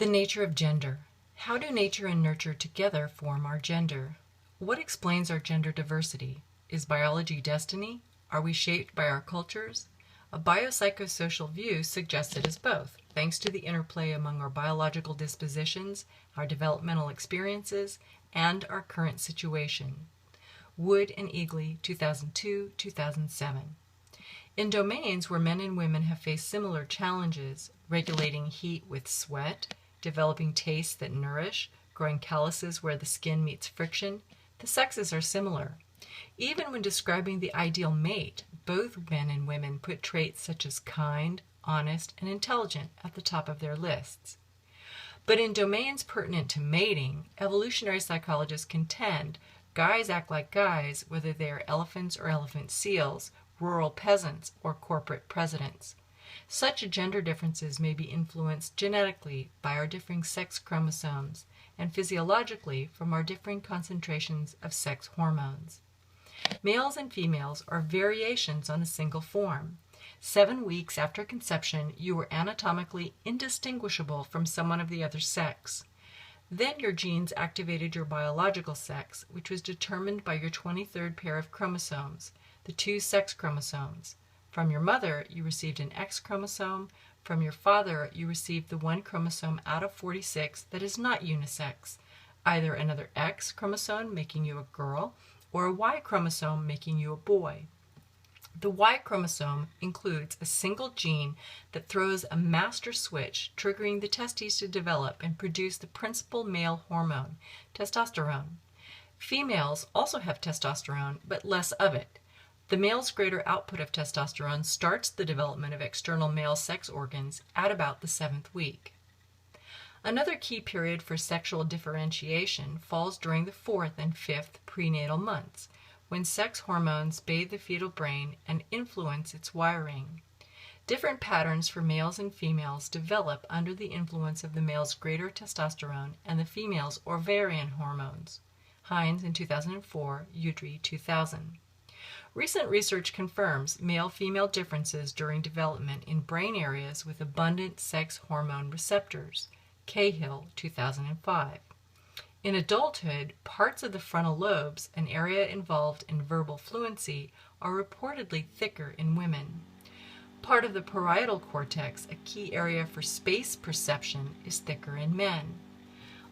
The nature of gender. How do nature and nurture together form our gender? What explains our gender diversity? Is biology destiny? Are we shaped by our cultures? A biopsychosocial view suggests it is both, thanks to the interplay among our biological dispositions, our developmental experiences, and our current situation. Wood and Eagley, 2002-2007. In domains where men and women have faced similar challenges, regulating heat with sweat, developing tastes that nourish, growing calluses where the skin meets friction, the sexes are similar. Even when describing the ideal mate, both men and women put traits such as kind, honest, and intelligent at the top of their lists. But in domains pertinent to mating, evolutionary psychologists contend guys act like guys whether they are elephants or elephant seals, rural peasants, or corporate presidents. Such gender differences may be influenced genetically by our differing sex chromosomes and physiologically from our differing concentrations of sex hormones. Males and females are variations on a single form. 7 weeks after conception, you were anatomically indistinguishable from someone of the other sex. Then your genes activated your biological sex, which was determined by your 23rd pair of chromosomes, the 2 sex chromosomes. From your mother, you received an X chromosome. From your father, you received the 1 chromosome out of 46 that is not unisex, either another X chromosome making you a girl or a Y chromosome making you a boy. The Y chromosome includes a single gene that throws a master switch, triggering the testes to develop and produce the principal male hormone, testosterone. Females also have testosterone, but less of it. The male's greater output of testosterone starts the development of external male sex organs at about the 7th week. Another key period for sexual differentiation falls during the 4th and 5th prenatal months, when sex hormones bathe the fetal brain and influence its wiring. Different patterns for males and females develop under the influence of the male's greater testosterone and the female's ovarian hormones. Hines in 2004, Udry 2000. Recent research confirms male-female differences during development in brain areas with abundant sex hormone receptors. Cahill, 2005. In adulthood, parts of the frontal lobes, an area involved in verbal fluency, are reportedly thicker in women. Part of the parietal cortex, a key area for space perception, is thicker in men.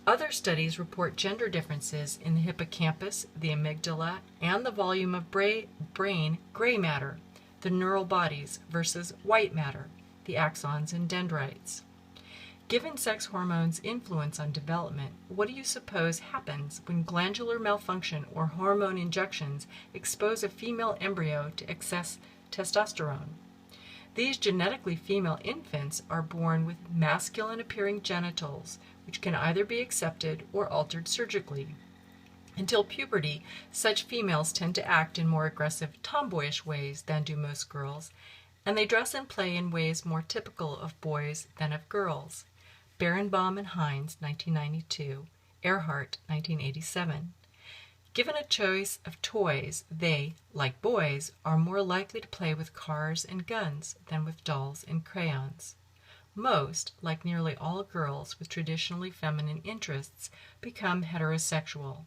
Other studies report gender differences in the hippocampus, the amygdala, and the volume of brain gray matter, the neural bodies, versus white matter, the axons and dendrites. Given sex hormones' influence on development, what do you suppose happens when glandular malfunction or hormone injections expose a female embryo to excess testosterone? These genetically female infants are born with masculine-appearing genitals, which can either be accepted or altered surgically. Until puberty, such females tend to act in more aggressive, tomboyish ways than do most girls, and they dress and play in ways more typical of boys than of girls. Berenbaum and Hines, 1992, Earhart, 1987. Given a choice of toys, they, like boys, are more likely to play with cars and guns than with dolls and crayons. Most, like nearly all girls with traditionally feminine interests, become heterosexual.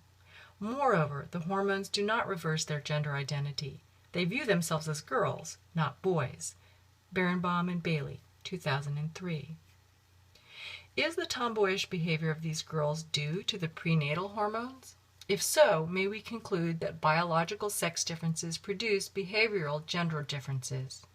Moreover, the hormones do not reverse their gender identity. They view themselves as girls, not boys. Berenbaum and Bailey, 2003. Is the tomboyish behavior of these girls due to the prenatal hormones? If so, may we conclude that biological sex differences produce behavioral gender differences?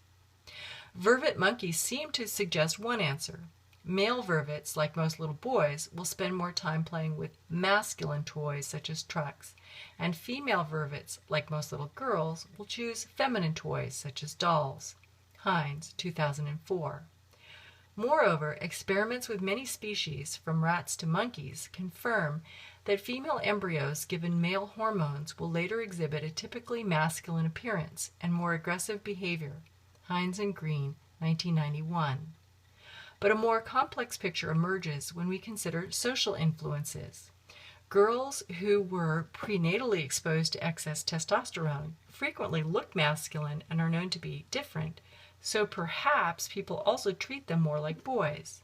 Vervet monkeys seem to suggest one answer. Male vervets, like most little boys, will spend more time playing with masculine toys such as trucks, and female vervets, like most little girls, will choose feminine toys such as dolls. Hines, 2004. Moreover, experiments with many species, from rats to monkeys, confirm that female embryos given male hormones will later exhibit a typically masculine appearance and more aggressive behavior. Hines and Green, 1991. But a more complex picture emerges when we consider social influences. Girls who were prenatally exposed to excess testosterone frequently look masculine and are known to be different, so perhaps people also treat them more like boys.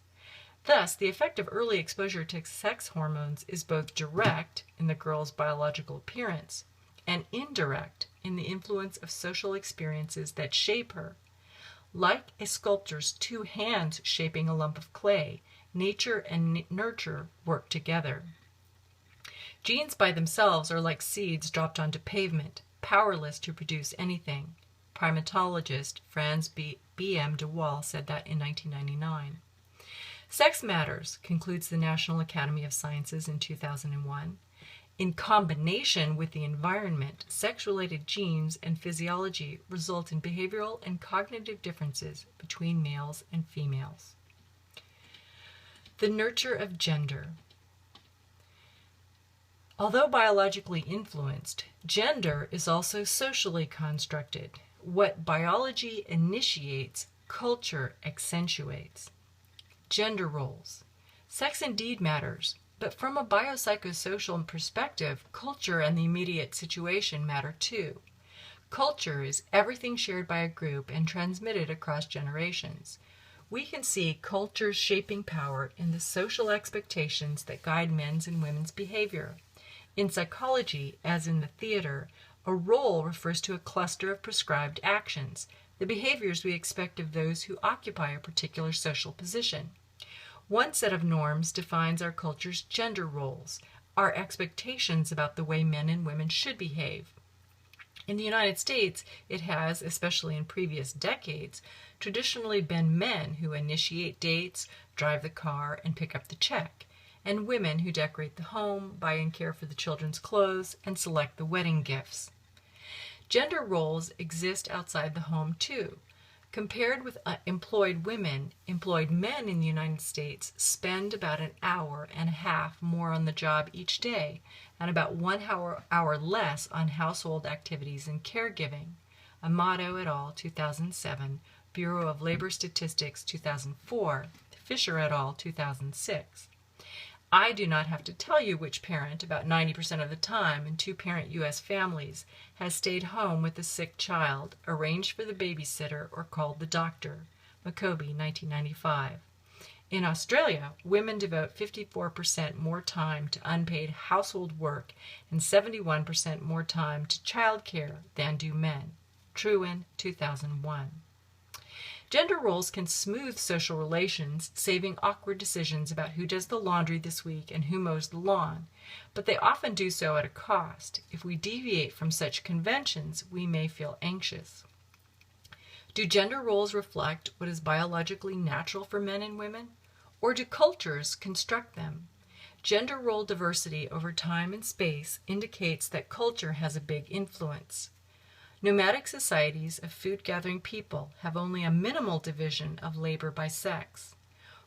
Thus, the effect of early exposure to sex hormones is both direct in the girl's biological appearance and indirect in the influence of social experiences that shape her. Like a sculptor's two hands shaping a lump of clay, nature and nurture work together. Genes by themselves are like seeds dropped onto pavement, powerless to produce anything. Primatologist Franz B.M. de Waal said that in 1999. Sex matters, concludes the National Academy of Sciences in 2001. In combination with the environment, sex-related genes and physiology result in behavioral and cognitive differences between males and females. The nurture of gender. Although biologically influenced, gender is also socially constructed. What biology initiates, culture accentuates. Gender roles. Sex indeed matters, but from a biopsychosocial perspective, culture and the immediate situation matter too. Culture is everything shared by a group and transmitted across generations. We can see culture's shaping power in the social expectations that guide men's and women's behavior. In psychology, as in the theater, a role refers to a cluster of prescribed actions, the behaviors we expect of those who occupy a particular social position. One set of norms defines our culture's gender roles, our expectations about the way men and women should behave. In the United States, it has, especially in previous decades, traditionally been men who initiate dates, drive the car, and pick up the check, and women who decorate the home, buy and care for the children's clothes, and select the wedding gifts. Gender roles exist outside the home too. Compared with employed women, employed men in the United States spend about an hour and a half more on the job each day and about 1 hour less on household activities and caregiving. Amato et al. 2007, Bureau of Labor Statistics 2004, Fisher et al. 2006. I do not have to tell you which parent, about 90% of the time in two-parent U.S. families, has stayed home with a sick child, arranged for the babysitter, or called the doctor. McCoby, 1995. In Australia, women devote 54% more time to unpaid household work and 71% more time to child care than do men. Trewin, 2001. Gender roles can smooth social relations, saving awkward decisions about who does the laundry this week and who mows the lawn, but they often do so at a cost. If we deviate from such conventions, we may feel anxious. Do gender roles reflect what is biologically natural for men and women, or do cultures construct them? Gender role diversity over time and space indicates that culture has a big influence. Nomadic societies of food-gathering people have only a minimal division of labor by sex.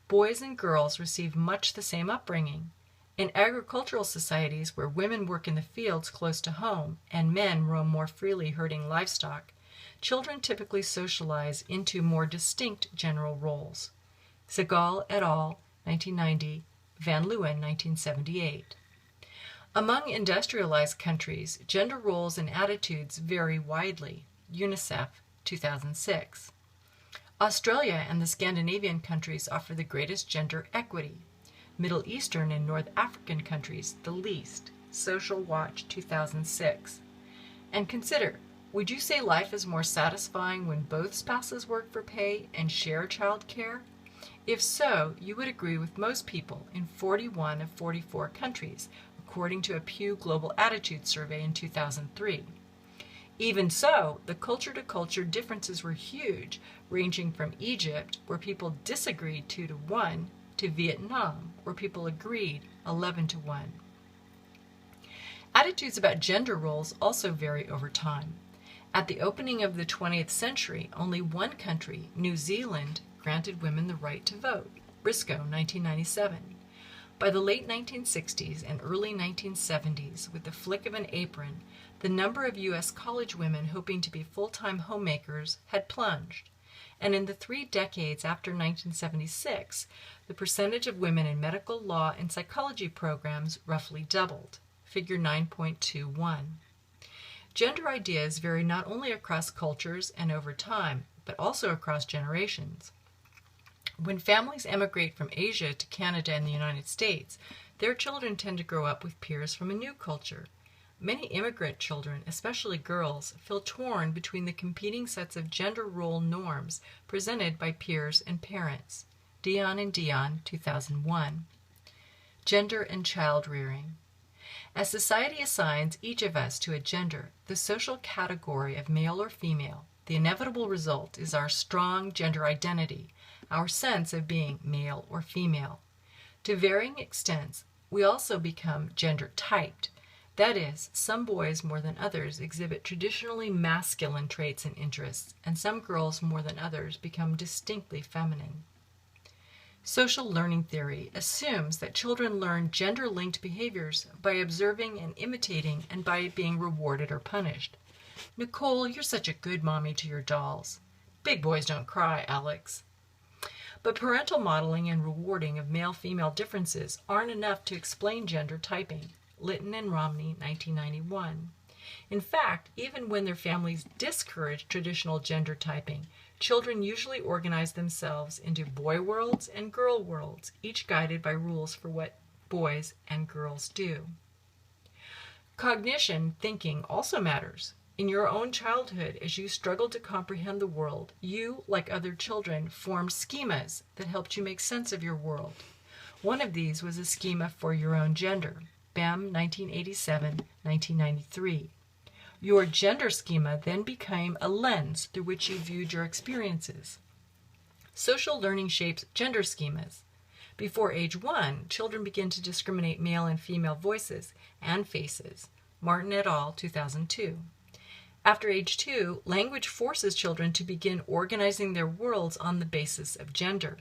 Boys and girls receive much the same upbringing. In agricultural societies where women work in the fields close to home and men roam more freely herding livestock, children typically socialize into more distinct general roles. Segal et al., 1990, Van Leeuwen, 1978. Among industrialized countries, gender roles and attitudes vary widely. UNICEF, 2006. Australia and the Scandinavian countries offer the greatest gender equity. Middle Eastern and North African countries, the least. Social Watch, 2006. And consider, would you say life is more satisfying when both spouses work for pay and share child care? If so, you would agree with most people in 41 of 44 countries, according to a Pew Global Attitude Survey in 2003. Even so, the culture-to-culture differences were huge, ranging from Egypt, where people disagreed 2-1, to Vietnam, where people agreed 11-1. Attitudes about gender roles also vary over time. At the opening of the 20th century, only one country, New Zealand, granted women the right to vote, Briscoe, 1997. By the late 1960s and early 1970s, with the flick of an apron, the number of U.S. college women hoping to be full-time homemakers had plunged. And in the 3 decades after 1976, the percentage of women in medical, law, and psychology programs roughly doubled, figure 9.21. Gender ideas vary not only across cultures and over time, but also across generations. When families emigrate from Asia to Canada and the United States, their children tend to grow up with peers from a new culture. Many immigrant children, especially girls, feel torn between the competing sets of gender role norms presented by peers and parents. Dion and Dion, 2001. Gender and child rearing. As society assigns each of us to a gender, the social category of male or female, the inevitable result is our strong gender identity, our sense of being male or female. To varying extents, we also become gender typed. That is, some boys more than others exhibit traditionally masculine traits and interests, and some girls more than others become distinctly feminine. Social learning theory assumes that children learn gender-linked behaviors by observing and imitating and by being rewarded or punished. Nicole, you're such a good mommy to your dolls. Big boys don't cry, Alex. But parental modeling and rewarding of male-female differences aren't enough to explain gender typing. Litton and Romney, 1991. In fact, even when their families discourage traditional gender typing, children usually organize themselves into boy worlds and girl worlds, each guided by rules for what boys and girls do. Cognition thinking also matters. In your own childhood, as you struggled to comprehend the world, you, like other children, formed schemas that helped you make sense of your world. One of these was a schema for your own gender. Bem, 1987-1993. Your gender schema then became a lens through which you viewed your experiences. Social learning shapes gender schemas. Before age 1, children begin to discriminate male and female voices and faces. Martin et al., 2002. After age 2, language forces children to begin organizing their worlds on the basis of gender.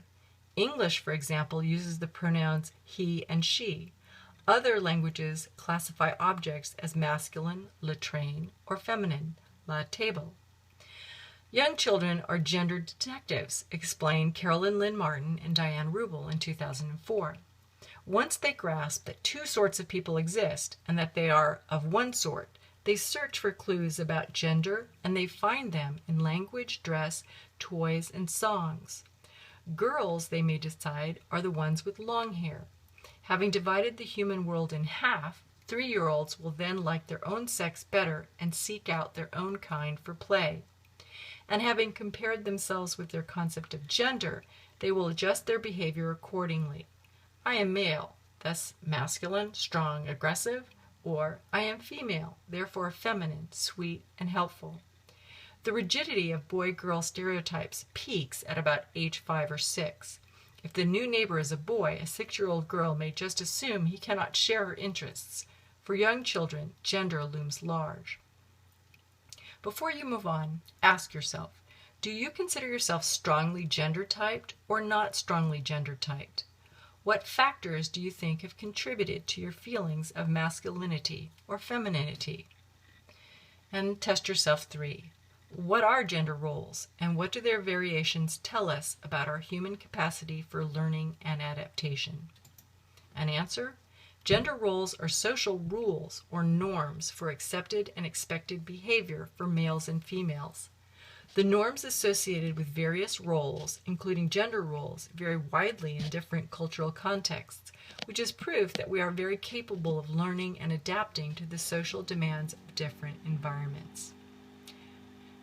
English, for example, uses the pronouns he and she. Other languages classify objects as masculine, latrine, or feminine, la table. Young children are gender detectives, explained Carolyn Lynn Martin and Diane Rubel in 2004. Once they grasp that two sorts of people exist and that they are of one sort, they search for clues about gender and they find them in language, dress, toys, and songs. Girls, they may decide, are the ones with long hair. Having divided the human world in half, 3-year-olds will then like their own sex better and seek out their own kind for play. And having compared themselves with their concept of gender, they will adjust their behavior accordingly. I am male, thus masculine, strong, aggressive, or I am female, therefore feminine, sweet, and helpful. The rigidity of boy-girl stereotypes peaks at about age 5 or 6. If the new neighbor is a boy, a 6-year-old girl may just assume he cannot share her interests. For young children, gender looms large. Before you move on, ask yourself, do you consider yourself strongly gender-typed or not strongly gender-typed? What factors do you think have contributed to your feelings of masculinity or femininity? And test yourself 3. What are gender roles, and what do their variations tell us about our human capacity for learning and adaptation? An answer: gender roles are social rules or norms for accepted and expected behavior for males and females. The norms associated with various roles, including gender roles, vary widely in different cultural contexts, which is proof that we are very capable of learning and adapting to the social demands of different environments.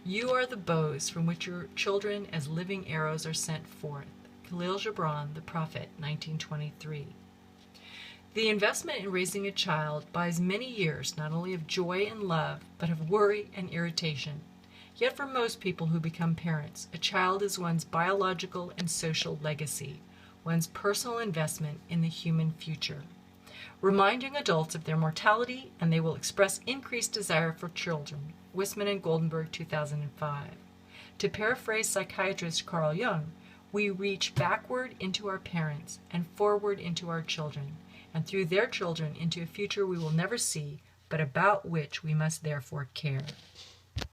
You are the bows from which your children as living arrows are sent forth. Khalil Gibran, The Prophet, 1923. The investment in raising a child buys many years not only of joy and love, but of worry and irritation. Yet for most people who become parents, a child is one's biological and social legacy, one's personal investment in the human future. Remind young adults of their mortality, and they will express increased desire for children. Wisman and Goldenberg, 2005. To paraphrase psychiatrist Carl Jung, we reach backward into our parents and forward into our children, and through their children into a future we will never see, but about which we must therefore care.